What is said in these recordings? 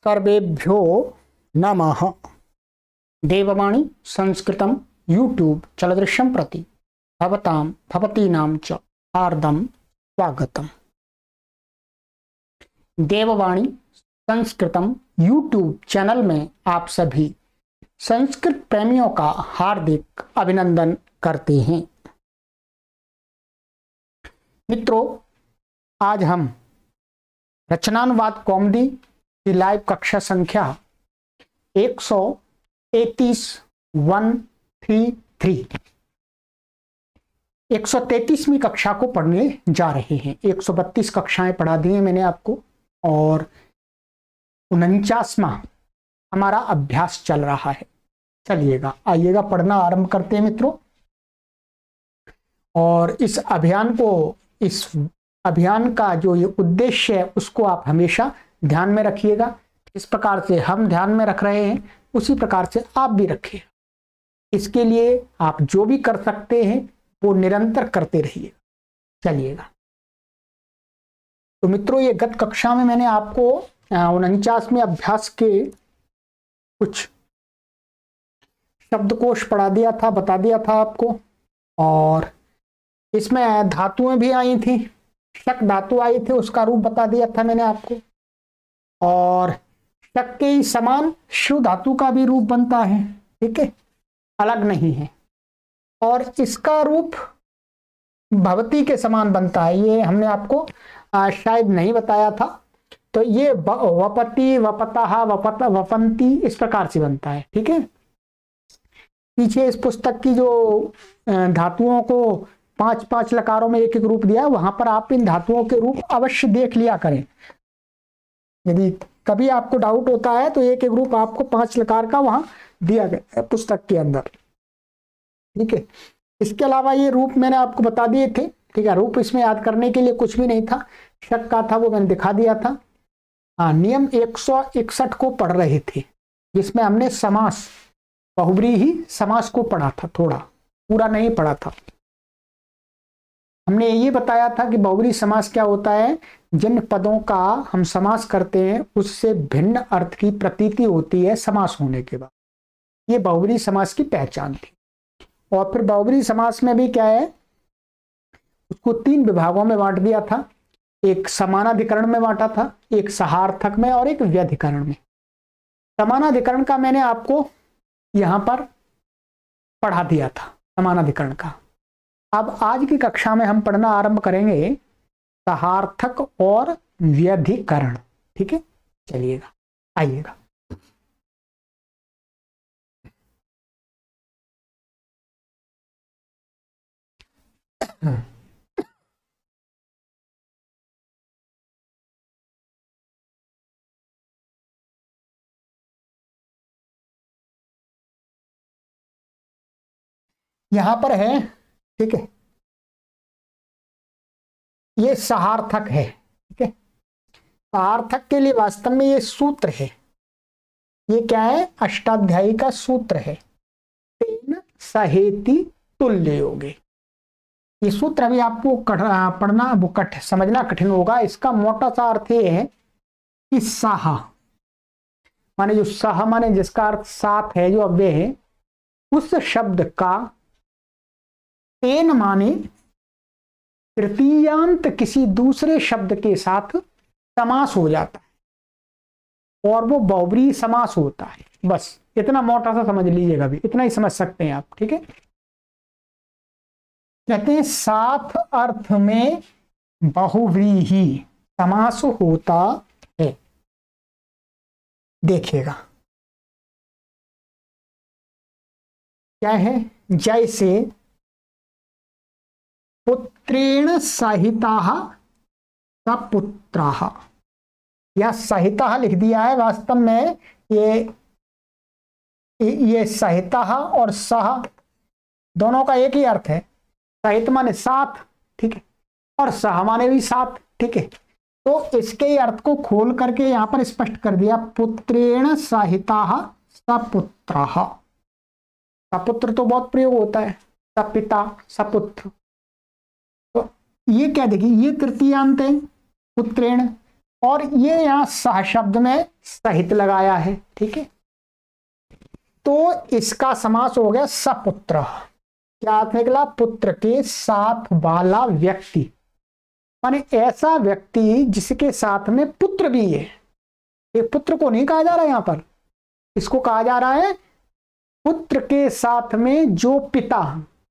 सर्वेभ्यो नमः। देववाणी संस्कृतं यूट्यूब चलदृश्यं प्रति भवतीनां च हार्दं स्वागतम्। देववाणी संस्कृतम यूट्यूब चैनल में आप सभी संस्कृत प्रेमियों का हार्दिक अभिनंदन करते हैं। मित्रों, आज हम रचनानुवाद कौमुदी की लाइव कक्षा संख्या 133वीं कक्षा को पढ़ने जा रहे हैं। 132 कक्षाएं पढ़ा दी हैं मैंने आपको और 49वां हमारा अभ्यास चल रहा है। चलिएगा, आइएगा पढ़ना आरंभ करते हैं मित्रों। और इस अभियान का जो ये उद्देश्य है उसको आप हमेशा ध्यान में रखिएगा। इस प्रकार से हम ध्यान में रख रहे हैं उसी प्रकार से आप भी रखिए। इसके लिए आप जो भी कर सकते हैं वो निरंतर करते रहिए। चलिएगा, तो मित्रों, ये गत कक्षा में मैंने आपको 49वें अभ्यास के कुछ शब्दकोश पढ़ा दिया था, बता दिया था आपको। और इसमें धातुएं भी आई थी, शक धातु आई थी, उसका रूप बता दिया था मैंने आपको। और शक के ही समान श्रु धातु का भी रूप बनता है, ठीक है, अलग नहीं है। और इसका रूप भवती के समान बनता है, ये हमने आपको शायद नहीं बताया था। तो ये वपति, वपतः, वपंती इस प्रकार से बनता है, ठीक है। पीछे इस पुस्तक की जो धातुओं को 5-5 लकारों में एक रूप दिया है, वहां पर आप इन धातुओं के रूप अवश्य देख लिया करें। यदि कभी आपको डाउट होता है तो एक रूप आपको 5 लकार का वहां दिया गया है पुस्तक के अंदर, ठीक है। इसके अलावा ये रूप मैंने आपको बता दिए थे, ठीक है। रूप इसमें याद करने के लिए कुछ भी नहीं था, शक का था वो मैंने दिखा दिया था। नियम 161 को पढ़ रहे थे, जिसमें हमने समास, बहुब्रीहि समास को पढ़ा था, थोड़ा पूरा नहीं पढ़ा था। हमने ये बताया था कि बहुब्रीहि समास क्या होता है। जिन पदों का हम समास करते हैं उससे भिन्न अर्थ की प्रतीति होती है समास होने के बाद, ये बहुब्रीहि समास की पहचान थी। और फिर बहुब्रीहि समास में भी क्या है, उसको 3 विभागों में बांट दिया था। एक समानाधिकरण में बांटा था, एक सहार्थक में और एक व्यधिकरण में। समानाधिकरण का मैंने आपको यहां पर पढ़ा दिया था, समानाधिकरण का। अब आज की कक्षा में हम पढ़ना आरंभ करेंगे सहार्थक और व्यधिकरण, ठीक है। चलिएगा, आइएगा। यहां पर है, ठीक है, ये सहार्थक है, ठीक है। सहार्थक के लिए वास्तव में ये सूत्र है, ये क्या है, अष्टाध्यायी का सूत्र है, तेन सहेति तुल्य योगे। ये सूत्र अभी आपको पढ़ना वो समझना कठिन होगा। इसका मोटा सा अर्थ ये है कि सह माने जो सह माने जिसका अर्थ साथ है, जो अव्यय है, उस शब्द का तेन माने तृतीयांत किसी दूसरे शब्द के साथ समास हो जाता है और वो बहुब्रीहि समास होता है। बस इतना मोटा सा समझ लीजिएगा, भी इतना ही समझ सकते हैं आप, ठीक है। कहते हैं साथ अर्थ में बहुव्रीहि समास होता है। देखिएगा क्या है, जैसे पुत्रेण सहिताः सपुत्राः, या सहिताः लिख दिया है, वास्तव में ये सहिताः और सह दोनों का एक ही अर्थ है। सहित माने साथ, ठीक है, और सह माने भी साथ, ठीक है। तो इसके अर्थ को खोल करके यहां पर स्पष्ट कर दिया, पुत्रेण सहिताः सपुत्राः। सपुत्र तो बहुत प्रयोग होता है, सपिता, सपुत्र। तो ये क्या, देखिए, ये तृतीयांत है पुत्रेण, और ये यहां सह शब्द में सहित लगाया है, ठीक है। तो इसका समास हो गया सपुत्र। क्या अर्थ निकला? पुत्र के साथ वाला व्यक्ति, माने ऐसा व्यक्ति जिसके साथ में पुत्र भी है। ये पुत्र को नहीं कहा जा रहा यहां पर, इसको कहा जा रहा है पुत्र के साथ में जो पिता,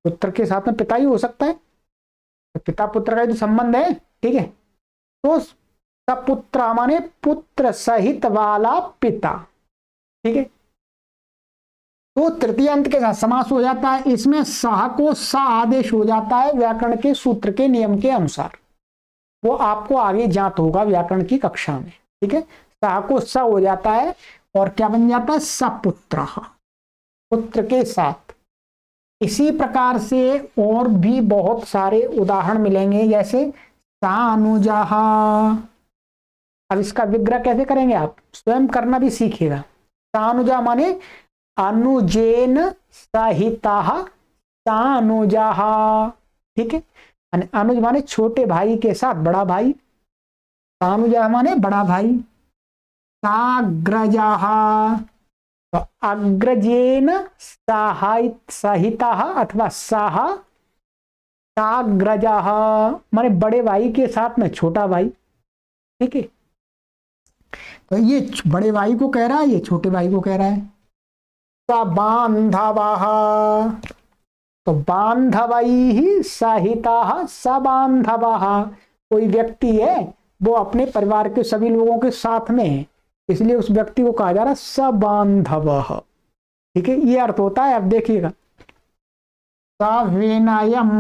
पुत्र के साथ में पिता ही हो सकता है, तो पिता पुत्र का जो संबंध है, ठीक है। तो सपुत्र माने पुत्र सहित वाला पिता, ठीक है। तो तृतीय अंत के साथ समास हो जाता है। इसमें सह को सा आदेश हो जाता है व्याकरण के सूत्र के नियम के अनुसार, वो आपको आगे ज्ञात होगा व्याकरण की कक्षा में, ठीक है। सह को स हो जाता है और क्या बन जाता है? सपुत्र, पुत्र के साथ। इसी प्रकार से और भी बहुत सारे उदाहरण मिलेंगे, जैसे सानुजः। अब इसका विग्रह कैसे करेंगे आप स्वयं करना भी सीखिएगा। सानुजा माने अनुजेन सहितः सानुजः, ठीक है। अनुज माने छोटे भाई के साथ बड़ा भाई, सानुजः माने बड़ा भाई। साग्रजः, तो अग्रजेन सहितः अथवा सह साग्रजः माने बड़े भाई के साथ में छोटा भाई, ठीक है। तो ये बड़े भाई को कह रहा है, ये छोटे भाई को कह रहा है। सबांधवः, तो बांधवैः सहितः सबांधवः, कोई व्यक्ति है वो अपने परिवार के सभी लोगों के साथ में है, इसलिए उस व्यक्ति को कहा जा रहा है सबांधवः, ठीक है। ये अर्थ होता है। अब देखिएगा, सविनयम,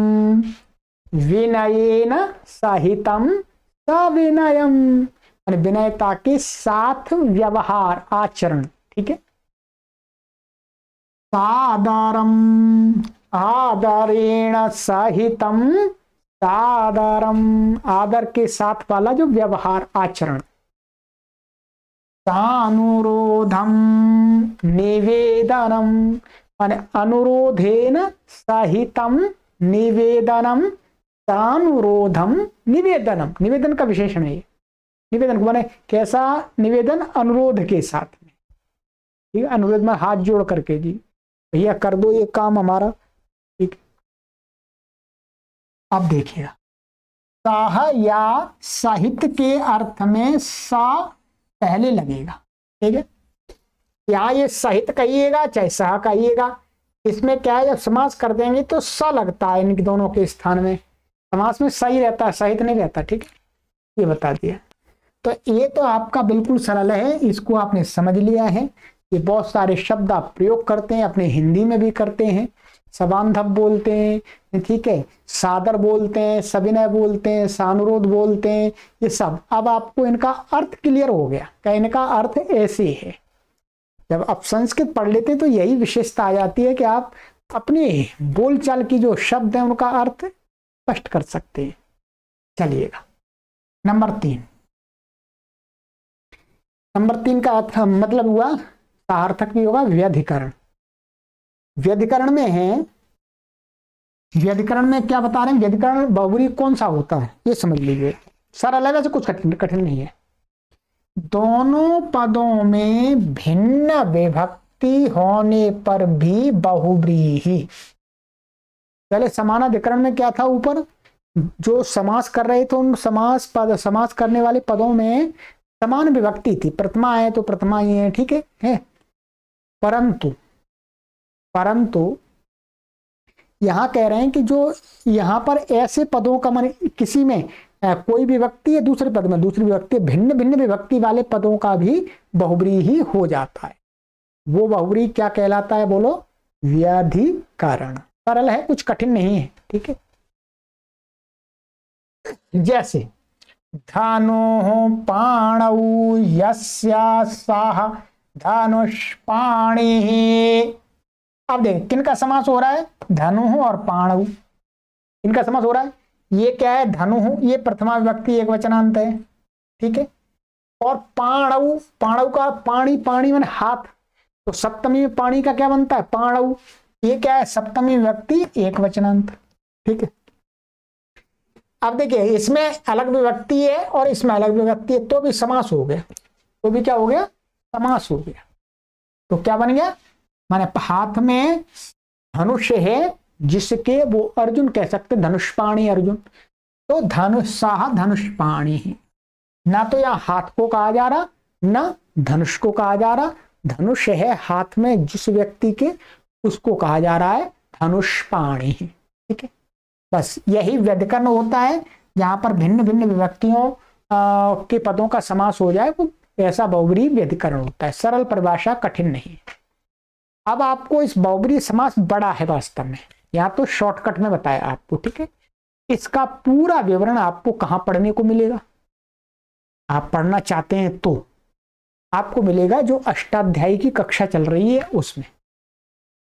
विनयेन सहितम सविनयम, विनयता के साथ व्यवहार आचरण, ठीक है। सादरम, आदरेण सहितम सादरम, आदर के साथ वाला जो व्यवहार आचरण। सानुरोधम निवेदनम, माने अनुरोधेन सहितम निवेदनम, सानुरोधम निवेदनम, निवेदन का विशेषण है ये। निवेदन को माने कैसा निवेदन? अनुरोध के साथ में, ठीक है। अनुरोध में हाथ जोड़ करके, जी भैया कर दो ये काम हमारा, ठीक। अब देखिएगा, सह या सहित के अर्थ में सा पहले लगेगा, ठीक है। या ये सहित कहिएगा चाहे सह कहिएगा, इसमें क्या है जब समास कर देंगे तो स लगता है इनके दोनों के स्थान में। समास में सही रहता है, सहित नहीं रहता, ठीक है। ये बता दिया। तो ये तो आपका बिल्कुल सरल है, इसको आपने समझ लिया है। ये बहुत सारे शब्द आप प्रयोग करते हैं, अपने हिंदी में भी करते हैं। सबांधव बोलते हैं, ठीक है, सादर बोलते हैं, सविनय बोलते हैं, सानुरोध बोलते हैं, ये सब। अब आपको इनका अर्थ क्लियर हो गया कि इनका अर्थ ऐसे है। जब आप संस्कृत पढ़ लेते हैं तो यही विशेषता आ जाती है कि आप अपने बोलचाल की जो शब्द हैं उनका अर्थ स्पष्ट कर सकते हैं। चलिएगा, नंबर 3। नंबर 3 का अर्थ मतलब हुआ, सार्थक भी होगा व्यधिकरण। व्यधिकरण में है, व्यधिकरण में क्या बता रहे हैं? व्यधिकरण बहुब्रीहि कौन सा होता है ये समझ लीजिए। सरल है, वैसे कुछ कठिन नहीं है। दोनों पदों में भिन्न विभक्ति होने पर भी बहुब्रीहि। पहले समानाधिकरण में क्या था? ऊपर जो समास कर रहे थे उन समास करने वाले पदों में समान विभक्ति थी, प्रथमा है तो प्रथमा ही है, ठीक है। परंतु यहां कह रहे हैं कि जो यहां पर ऐसे पदों का मान, किसी में कोई विभक्ति है, दूसरे पद में दूसरी विभक्ति, भिन्न भिन्न विभक्ति वाले पदों का भी बहुब्रीहि हो जाता है। वो बहुब्रीहि क्या कहलाता है? बोलो, व्यधिकरण। सरल है, कुछ कठिन नहीं है, ठीक है। जैसे धनुः पाणौ यस्या सः धनुष्पाणिः। अब देख किनका समास हो रहा है? धनुः और पाणौ, इनका समास हो रहा है। ये क्या है? धनुः, ये प्रथमा विभक्ति एक वचनांत है, ठीक है। और पाणौ, पाणौ का पाणी, पाणी माने हाथ, तो सप्तमी में पाणी का क्या बनता है? पाणौ। ये क्या है? सप्तमी विभक्ति एक वचनांत, ठीक है। अब देखिए इसमें अलग विभक्ति है और इसमें अलग विभक्ति है, तो भी समास हो गया, तो भी क्या हो गया, समास हो गया। तो क्या बन गया, माने हाथ में धनुष है जिसके, वो अर्जुन कह सकते, धनुष्पाणी अर्जुन, तो धनुषाह धनुष्पाणी। ना तो यहां हाथ को कहा जा रहा, ना धनुष को कहा जा रहा, धनुष है हाथ में जिस व्यक्ति के, उसको कहा जा रहा है धनुष्पाणी। ठीक है, बस यही व्यधिकरण होता है, जहां पर भिन्न भिन्न विभक्तियों के पदों का समास हो जाए, वो ऐसा बहुब्रीहि व्यधिकरण होता है। सरल परिभाषा, कठिन नहीं। अब आपको इस बहुब्रीहि समास बड़ा है वास्तव में, यहाँ तो शॉर्टकट में बताया आपको। ठीक है, इसका पूरा विवरण आपको कहाँ पढ़ने को मिलेगा, आप पढ़ना चाहते हैं तो आपको मिलेगा जो अष्टाध्यायी की कक्षा चल रही है उसमें।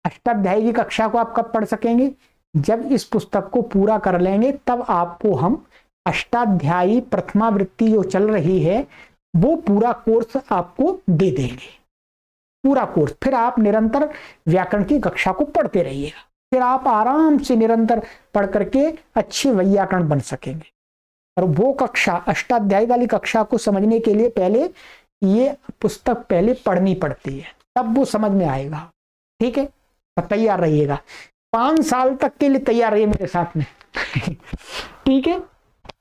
अष्टाध्यायी की कक्षा को आप कब पढ़ सकेंगे, जब इस पुस्तक को पूरा कर लेंगे, तब आपको हम अष्टाध्यायी प्रथमावृत्ति जो चल रही है वो पूरा कोर्स आपको दे देंगे, पूरा कोर्स। फिर आप निरंतर व्याकरण की कक्षा को पढ़ते रहिएगा, फिर आप आराम से निरंतर पढ़ करके अच्छे वैयाकरण बन सकेंगे। और वो कक्षा, अष्टाध्यायी वाली कक्षा को समझने के लिए पहले ये पुस्तक पहले पढ़नी पड़ती है, तब वो समझ में आएगा। ठीक है, तो तैयार रहिएगा, 5 साल तक के लिए तैयार रहिए मेरे साथ में। ठीक है,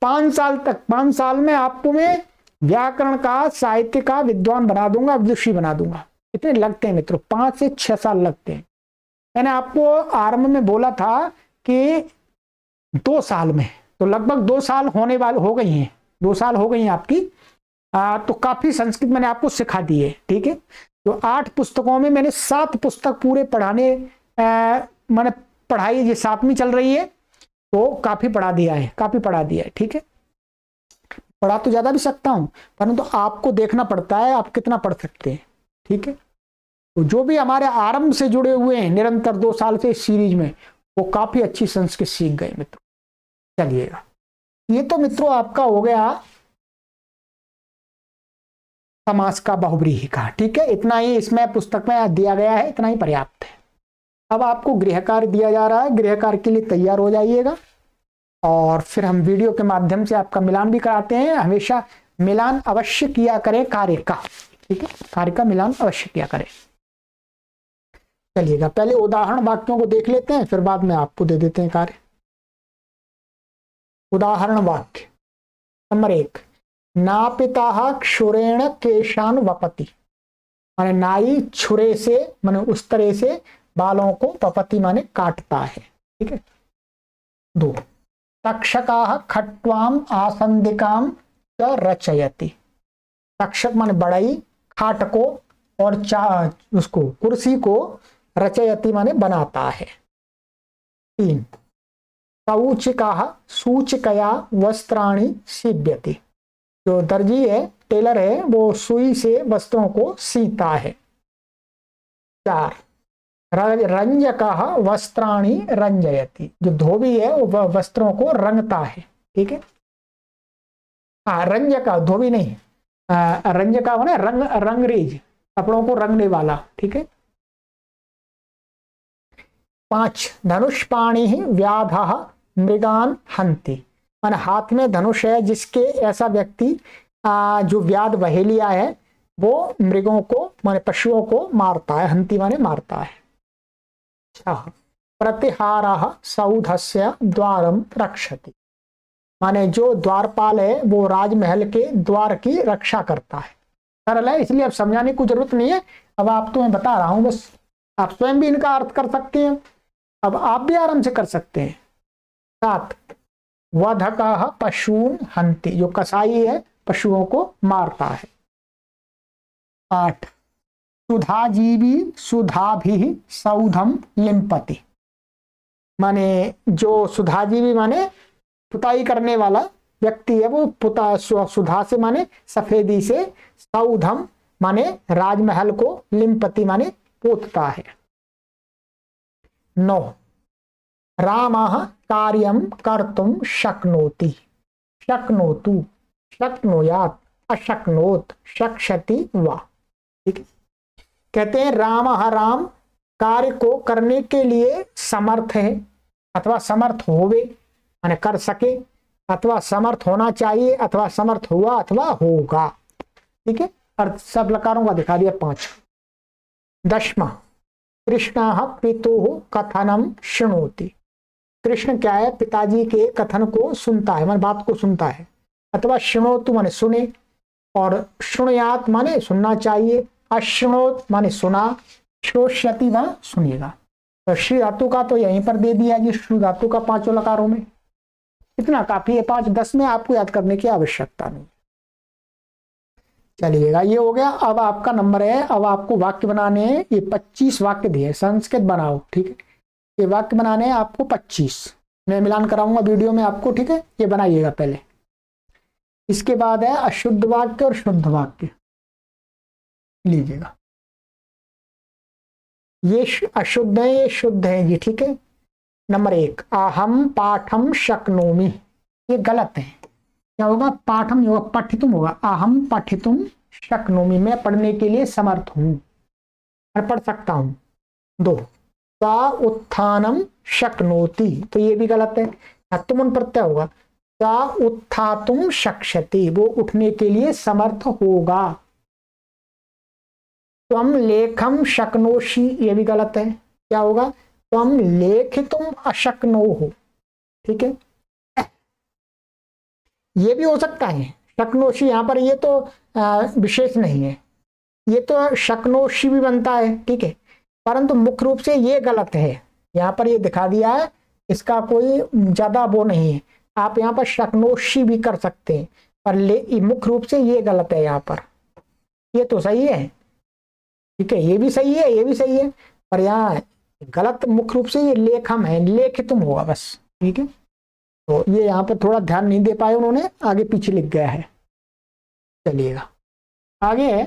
5 साल तक, 5 साल में आपको मैं व्याकरण का, साहित्य का विद्वान बना दूंगा, विदुषी बना दूंगा। इतने लगते हैं मित्रों, 5 से 6 साल लगते हैं। मैंने आपको आरंभ में बोला था कि 2 साल में, तो लगभग 2 साल होने वाले हो गई हैं, 2 साल हो गई हैं आपकी। तो काफी संस्कृत मैंने आपको सिखा दी है। ठीक है, तो 8 पुस्तकों में मैंने 7 पुस्तक पूरे पढ़ाने, मैंने पढ़ाई, ये 7वीं चल रही है, तो काफी पढ़ा दिया है, काफी पढ़ा दिया है। ठीक है, पढ़ा तो ज्यादा भी सकता हूं, परंतु तो आपको देखना पड़ता है आप कितना पढ़ सकते हैं। ठीक है, तो जो भी हमारे आरंभ से जुड़े हुए हैं निरंतर 2 साल से इस सीरीज में, वो काफी अच्छी संस्कृत सीख गए मित्रों। चलिएगा, ये तो मित्रों आपका हो गया समास का, बहुब्रीहि का। ठीक है, इतना ही इसमें पुस्तक में दिया गया है, इतना ही पर्याप्त है। अब आपको गृह कार्य दिया जा रहा है, गृह कार्य के लिए तैयार हो जाइएगा, और फिर हम वीडियो के माध्यम से आपका मिलान भी कराते हैं। हमेशा मिलान अवश्य किया करें कार्य का। ठीक है, कार्य का मिलान अवश्य किया करें। चलिएगा, पहले उदाहरण वाक्यों को देख लेते हैं, फिर बाद में आपको दे देते हैं कार्य। उदाहरण वाक्य नंबर 1, नापिता क्षुरेण केशान वपति, माने नाई छुरे से, माने उस तरह से बालों को, वपति माने काटता है। ठीक है। 2, तक्षकाः खट्वाम आसंदिकाम च रचयति, तक्षक माने बढ़ई, खाट को और उसको, कुर्सी को, रचयति माने बनाता है। 3, सऊचिकाः सूचिकया वस्त्राणि सीव्यति, जो दर्जी है, टेलर है, वो सुई से वस्त्रों को सीता है। 4, रंजकः वस्त्राणि रंजयति, जो धोबी है वो वस्त्रों को रंगता है। ठीक है, रंजका, धोबी नहीं, रंजका माने रंगरेज, कपड़ों को रंगने वाला। ठीक है। 5, धनुष्पाणि व्याधः मृगान हंति, माने हाथ में धनुष है जिसके, ऐसा व्यक्ति जो व्याध बहेलिया है, वो मृगों को, माने पशुओं को मारता है। हंति माने मारता है। 6, प्रतिहारः सौधस्य द्वारम रक्षति, माने जो द्वारपाल है वो राजमहल के द्वार की रक्षा करता है। सरल है, इसलिए अब समझाने की जरूरत नहीं है, अब आप तो मैं बता रहा हूं, बस आप स्वयं भी इनका अर्थ कर सकते हैं, अब आप भी आराम से कर सकते हैं। 7, वधकः पशून हंति, जो कसाई है पशुओं को मारता है। 8, सुधाजीवी सुधाभिः सौधम लिम्पति, माने जो सुधाजीवी माने पुताई करने वाला व्यक्ति है, वो पुता, सुधा से माने सफेदी से, सौधम माने राजमहल को, लिम्पति माने पोतता है। 9, रामः कार्यं कर्तुं शक्नोति, शक्नोतु, शक्नुयात्, अशक्नोत, शक्षति वा। ठीक है, कहते हैं राम कार्य को करने के लिए समर्थ है, अथवा समर्थ होवे, माने कर सके, अथवा समर्थ होना चाहिए, अथवा समर्थ हुआ, अथवा होगा। ठीक है, अर्थ सब लकारों का दिखा दिया 5। 10वां, कृष्ण पितुः कथनम शृणोति। कृष्ण क्या है, पिताजी के कथन को सुनता है, मान बात को सुनता है। अथवा शृणोतु माने सुने, और शृणुयात माने सुनना चाहिए, अशृणोत माने सुना, श्रोष्यति वह सुनेगा। तो श्री धातु का तो यहीं पर दे दिया जी, श्री धातु का 5 लकारों में। इतना काफी है, 5 10 में आपको याद करने की आवश्यकता नहीं। चलिएगा, ये हो गया। अब आपका नंबर है, अब आपको वाक्य बनाने हैं। ये 25 वाक्य दिए, संस्कृत बनाओ। ठीक है, ये वाक्य बनाने हैं आपको 25। मैं मिलान कराऊंगा वीडियो में आपको। ठीक है, ये बनाइएगा पहले। इसके बाद है अशुद्ध वाक्य और शुद्ध वाक्य, लीजिएगा। ये अशुद्ध है, ये शुद्ध है जी। ठीक है, नंबर 1, अहम पाठम शक्नोमि। ये गलत है। क्या होगा, पाठम होगा, पठितुम होगा। अहम पठितुम शक्नोमि, मैं पढ़ने के लिए समर्थ हूं, मैं पढ़ सकता हूं। 2, सा उत्थानम शक्नोति, तो ये भी गलत है। तुम प्रत्यय होगा, सा उत्थातुम शक्ष्यति, वो उठने के लिए समर्थ होगा। त्वम लेखम शक्नोषि, ये भी गलत है। क्या होगा, त्वम लेखितुम अशक्नोः। ठीक है, ये भी हो सकता है शक्नोषि, यहां पर ये तो विशेष नहीं है, ये तो शक्नोषि भी बनता है। ठीक है, परंतु मुख्य रूप से ये गलत है। यहाँ पर ये दिखा दिया है, इसका कोई ज्यादा वो नहीं है। आप यहाँ पर शक्नोषि भी कर सकते हैं, पर मुख्य रूप से ये गलत है। यहाँ पर ये तो सही है। ठीक है, ये भी सही है, ये भी सही है, पर यहाँ गलत मुख्य रूप से ये लेखम है, लेखितुम होगा बस। ठीक है, तो ये यहाँ पर थोड़ा ध्यान नहीं दे पाए उन्होंने, आगे पीछे लिख गया है। चलिएगा, आगे है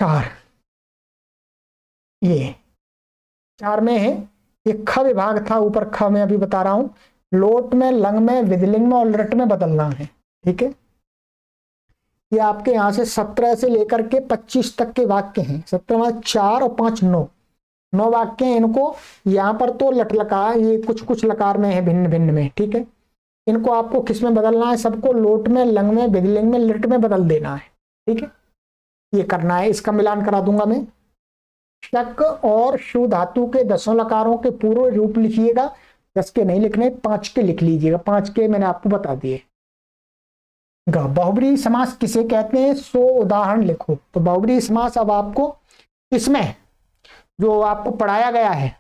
4। ये 4 में है, ये ख विभाग था, ऊपर ख में अभी बता रहा हूं। लोट में, लंग में, विधिलिंग में और लट में बदलना है। ठीक है, ये आपके यहां से 17 से लेकर के 25 तक के वाक्य हैं। 17 4 और 5 9 वाक्य हैं। इनको यहाँ पर तो लट लकार, ये कुछ कुछ लकार में है, भिन्न भिन्न में। ठीक है, इनको आपको किस में बदलना है, सबको लोट में, लंग में, विधिलिंग में, लट में बदल देना है। ठीक है, ये करना है। इसका मिलान करा दूंगा मैं। शक और शु धातु के 10 लकारों के पूर्व रूप लिखिएगा। 10 के नहीं लिखने, 5 के लिख लीजिएगा। 5 के मैंने आपको बता दिए। बहुब्रीहि समास किसे कहते हैं, सो उदाहरण लिखो। तो बहुब्रीहि समास अब आपको इसमें जो आपको पढ़ाया गया है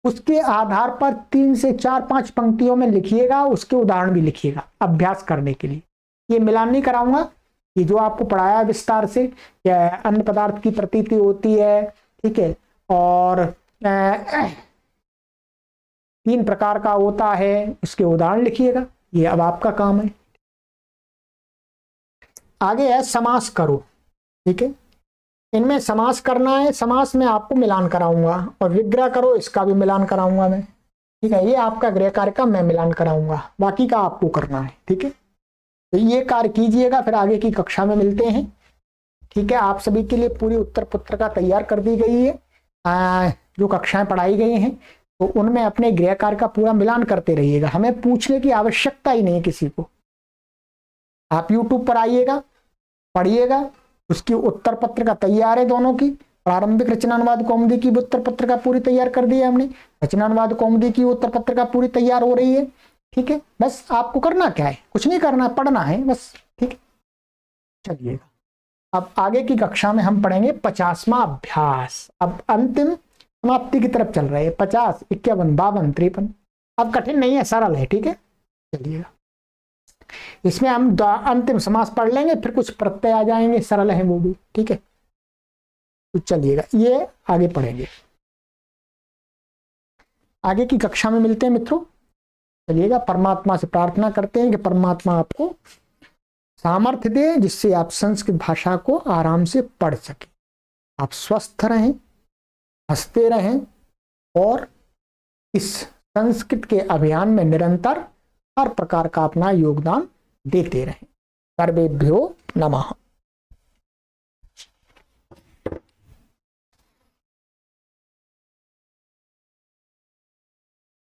उसके आधार पर 3 से 4 5 पंक्तियों में लिखिएगा, उसके उदाहरण भी लिखिएगा अभ्यास करने के लिए। ये मिलान नहीं कराऊंगा, ये जो आपको पढ़ाया विस्तार से, या अन्य पदार्थ की प्रतीति होती है। ठीक है, और 3 प्रकार का होता है, उसके उदाहरण लिखिएगा। ये अब आपका काम है। आगे है समास करो। ठीक है, इनमें समास करना है। समास में आपको मिलान कराऊंगा, और विग्रह करो, इसका भी मिलान कराऊंगा मैं। ठीक है, ये आपका गृह कार्य का मैं मिलान कराऊंगा, बाकी का आपको करना है। ठीक है, तो ये कार्य कीजिएगा, फिर आगे की कक्षा में मिलते हैं। ठीक है, आप सभी के लिए पूरी उत्तर पुस्तिका तैयार कर दी गई है। जो कक्षाएं पढ़ाई गई हैं तो उनमें अपने गृह कार्य का पूरा मिलान करते रहिएगा। हमें पूछने की आवश्यकता ही नहीं है किसी को। आप YouTube पर आइएगा, पढ़िएगा, उसकी उत्तर पत्रिका तैयार है दोनों की। प्रारंभिक रचनानुवाद कौमुदी की उत्तर पत्रिका पूरी तैयार कर दी है हमने, रचनानुवाद कौमुदी की उत्तर पत्रिका पूरी तैयार हो रही है। ठीक है, बस आपको करना क्या है, कुछ नहीं करना, पढ़ना है बस। ठीक है, चलिएगा, अब आगे की कक्षा में हम पढ़ेंगे 50वां अभ्यास। अब अंतिम समाप्ति की तरफ चल रहे हैं। 50, 51, 52, 53। अब कठिन नहीं है, सरल है। ठीक है, चलिएगा, इसमें हम अंतिम समास पढ़ लेंगे, फिर कुछ प्रत्यय आ जाएंगे, सरल है वो भी। ठीक है, तो चलिएगा, ये आगे पढ़ेंगे। आगे की कक्षा में मिलते हैं मित्रों। चलिएगा, परमात्मा से प्रार्थना करते हैं कि परमात्मा आपको सामर्थ्य दे, जिससे आप संस्कृत भाषा को आराम से पढ़ सके। आप स्वस्थ रहें, हंसते रहें, और इस संस्कृत के अभियान में निरंतर हर प्रकार का अपना योगदान देते रहें। सर्वेभ्यो नमः।